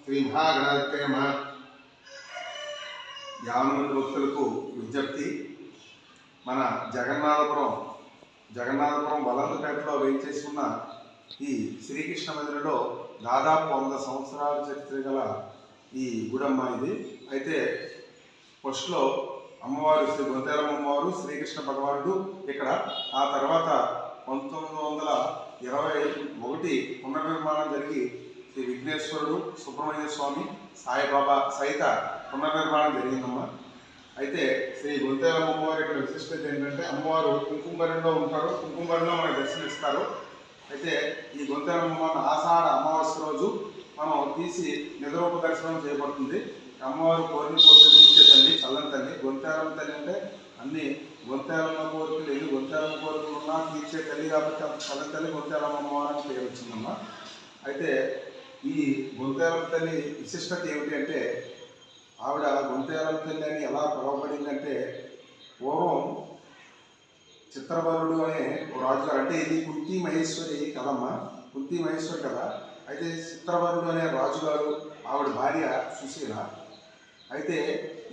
శ్రీ మహాగణాధిపతయ నమః. 50 మంది భక్తులకు విజ్ఞప్తి. మన జగన్నాథపురం వలంతపేటలో వేయించేసి ఉన్న ఈ శ్రీకృష్ణ మందిరంలో దాదాపు 100 సంవత్సరాల చరిత్ర గల ఈ గుడమ్మ ఇది. అయితే ఫస్ట్లో అమ్మవారు శ్రీ గొంతేలమ్మ అమ్మవారు, శ్రీకృష్ణ భగవానుడు ఇక్కడ. ఆ తర్వాత 1921 పునర్నిర్మాణం జరిగి శ్రీ విఘ్నేశ్వరుడు, సుబ్రహ్మణ్య స్వామి, సాయిబాబా సహిత పునర్నిర్మాణం జరిగిందమ్మా. అయితే శ్రీ గొంతేలమ్మ అమ్మవారి ఇక్కడ విశిష్టత ఏంటంటే, అమ్మవారు కుంకుమబరిలో ఉంటారు, కుంకుమబరిలో మనకు దర్శనమిస్తారు. అయితే ఈ గొంతేలమ్మ ఆషాఢ అమావాస్య రోజు మనం తీసి నిజరూప దర్శనం చేయబడుతుంది. అమ్మవారు కోరిన కోరికలు తీర్చే తల్లి, చల్లని తల్లి. గొంతేలమ్మ తల్లి అంటే అన్ని గొంతేలమ్మ కోరికలు, ఎన్ని గొంతేలమ్మ కోరికలు ఉన్నా తీర్చే తల్లి కాబట్టి అంత చల్లని తల్లి గొంతేలమ్మ అమ్మవారు అని పేరు వచ్చిందమ్మా. అయితే ఈ గొంతేలమ్మ తల్లి విశిష్టత ఏమిటి అంటే, ఆవిడ గొంతేలమ్మ తల్లి అని ఎలా పిలువబడిందంటే, పూర్వం చిత్రబలుడు అనే రాజుగారు, అంటే ఇది కుంతి మహేశ్వరి కథమ్మా, కుంతి మహేశ్వరి కథ. అయితే చిత్రబలుడు అనే రాజుగారు, ఆవిడ భార్య సుశీల. అయితే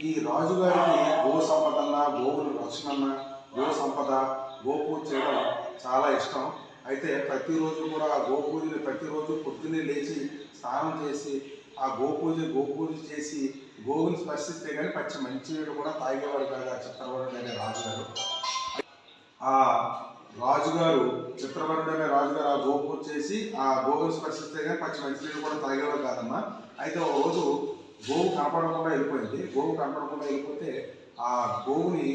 ఈ రాజుగారికి గో సంపద అన్న, గోవుల రక్షణ అన్న, గో సంపద, గోపూజ చేయడం చాలా ఇష్టం. అయితే ప్రతిరోజు కూడా ఆ గోపూజని ప్రతిరోజు పొద్దున్నే లేచి స్నానం చేసి ఆ గోపూజ చేసి గోవుని స్పర్శిస్తే కానీ పచ్చి మంచినీళ్ళు కూడా తాగేవాడు కాదు ఆ చిత్రవరుడు అనే రాజుగారు. ఆ చిత్రవరుడు అనే రాజుగారు ఆ గోపూజ చేసి ఆ గోవుని స్పర్శిస్తే కానీ పచ్చి మంచినీళ్ళు కూడా తాగేవాడు కాదమ్మా. అయితే ఒక రోజు గోవు కనపడకుండా వెళ్ళిపోతే ఆ గోవుని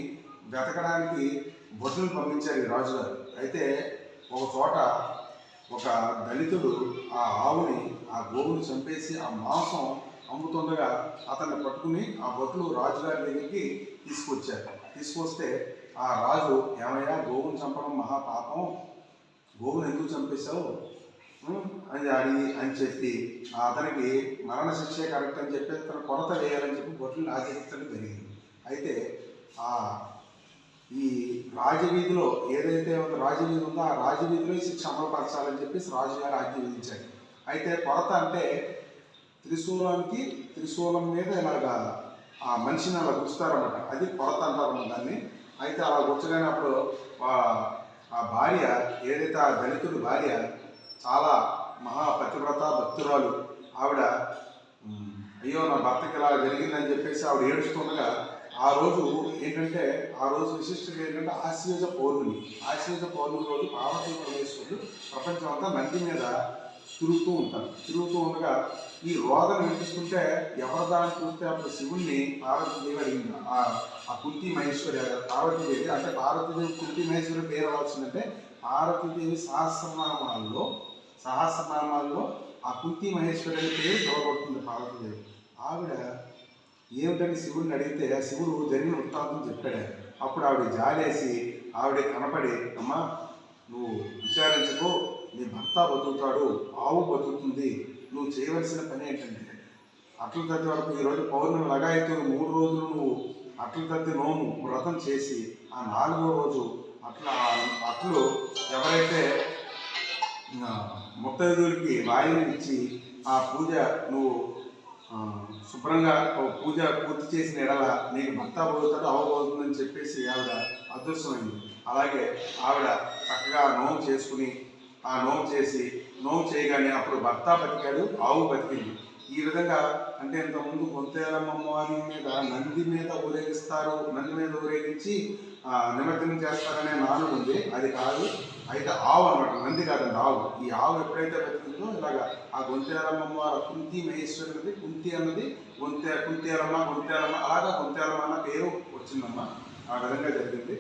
వెతకడానికి భటులను పంపించారు ఈ రాజుగారు. అయితే ఒక చోట ఒక దళితుడు ఆ గోవుని చంపేసి ఆ మాంసం అమ్ముతుండగా అతన్ని పట్టుకుని ఆ భటులు రాజుగారి దగ్గరికి తీసుకొస్తే ఆ రాజు, ఏమయ్యా గోవుని చంపడం మహాపాపం, గోవుని ఎందుకు చంపేశావు అని చెప్పి అతనికి మరణశిక్షే కరెక్ట్ అని చెప్పి అతను కొరత వేయాలని చెప్పి భటులను ఆచరించడం జరిగింది. అయితే ఈ రాజవీధిలో ఏదైతే రాజవీధి ఉందో ఆ రాజవీధిలో శిక్ష అమలుపరచాలని చెప్పేసి రాజుగారు ఆజ్ఞ విధించాడు. అయితే కొరత అంటే త్రిశూలం మీద ఇలాగా ఆ మనిషిని అలా గుచ్చుతారన్నమాట, అది కొరత అంటారన్నమాట దాన్ని. అయితే అలా గుచ్చగానే అప్పుడు ఆ భార్య, ఏదైతే ఆ దళితుడి భార్య చాలా మహాపతివ్రత భక్తురాలు, ఆవిడ అయ్యో నా భర్తకి ఇలా జరిగిందని చెప్పేసి ఆవిడ ఏడుస్తుండగా ఆ రోజు విశిష్టత ఏంటంటే ఆశ్వేజ పౌర్ణమి రోజు పార్వతీ పరమేశ్వరుడు ప్రపంచం అంతా నంది మీద తిరుగుతూ ఉండగా ఈ రోదన వినిపిస్తుంటే ఎవరి దాన్ని చూస్తే అప్పుడు శివుణ్ణి పార్వతీదేవి అడిగింది. ఆ కుంతి మహేశ్వరి పార్వతీదేవి, అంటే పార్వతీదేవి కుంతి మహేశ్వరి పేరు రావాల్సిందంటే పార్వతీదేవి సహస్రనామాల్లో ఆ కుంతి మహేశ్వరి అనే పేరు పిలవబడుతుంది పార్వతీదేవి. ఆవిడ ఏమిటని శివుడిని అడిగితే శివుడు జరిగిన వృత్తాంతం చెప్పాడు. అప్పుడు ఆవిడ జాలేసి ఆవిడ కనపడి, అమ్మా నువ్వు విచారించకు, నీ భర్త బతుకుతాడు, ఆవు బతుకుతుంది, నువ్వు చేయవలసిన పని ఏంటంటే అట్ల తద్ది వరకు ఈరోజు పౌర్ణమి లగాయతూ 3 రోజులు నువ్వు అట్ల తద్ది నోము వ్రతం చేసి ఆ 4వ రోజు అట్లు ఎవరైతే ముత్తైదువులకి వాయువుని ఇచ్చి ఆ పూజ నువ్వు శుభ్రంగా పూజ పూర్తి చేసిన ఎడల నీకు భర్త పోతాడు, అవబోతుందని చెప్పేసి ఆవిడ అదృష్టమైంది. అలాగే ఆవిడ చక్కగా నోము చేసుకుని ఆ నోము చేయగానే అప్పుడు భర్త బతికాడు, ఆవు బతికింది. ఈ విధంగా అంటే ఇంతకుముందు గొంతేలమ్మ అమ్మవారి మీద నంది మీద ఊరేగించి నిమజ్జనం చేస్తారనే నానుడు ఉంది, అది కాదు. అయితే ఆవు అనమాట, నంది కాదండి ఆవు. ఈ ఆవు ఎప్పుడైతే బతికిందో ఇలాగా ఆ గొంతేలమ్మ అమ్మవారు కుంతి మహేశ్వరి కుంతి అన్నది కుంతేలమ్మ అలాగా గొంతేలమ్మ అన్న పేరు వచ్చిందమ్మా. ఆ విధంగా జరిగింది.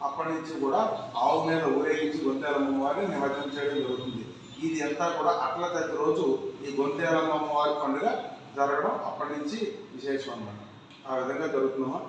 అప్పటి నుంచి కూడా ఆవు మీద ఊరేగించి గొంతేలమ్మ అమ్మవారిని నిమజ్జనం చేయడం జరుగుతుంది. ఇది అంతా కూడా అట్ల తద్ది రోజు ఈ గొంతేలమ్మ అమ్మవారి పండుగ జరగడం అప్పటి నుంచి విశేషం అన్నమాట. ఆ విధంగా జరుగుతుందమ్మా.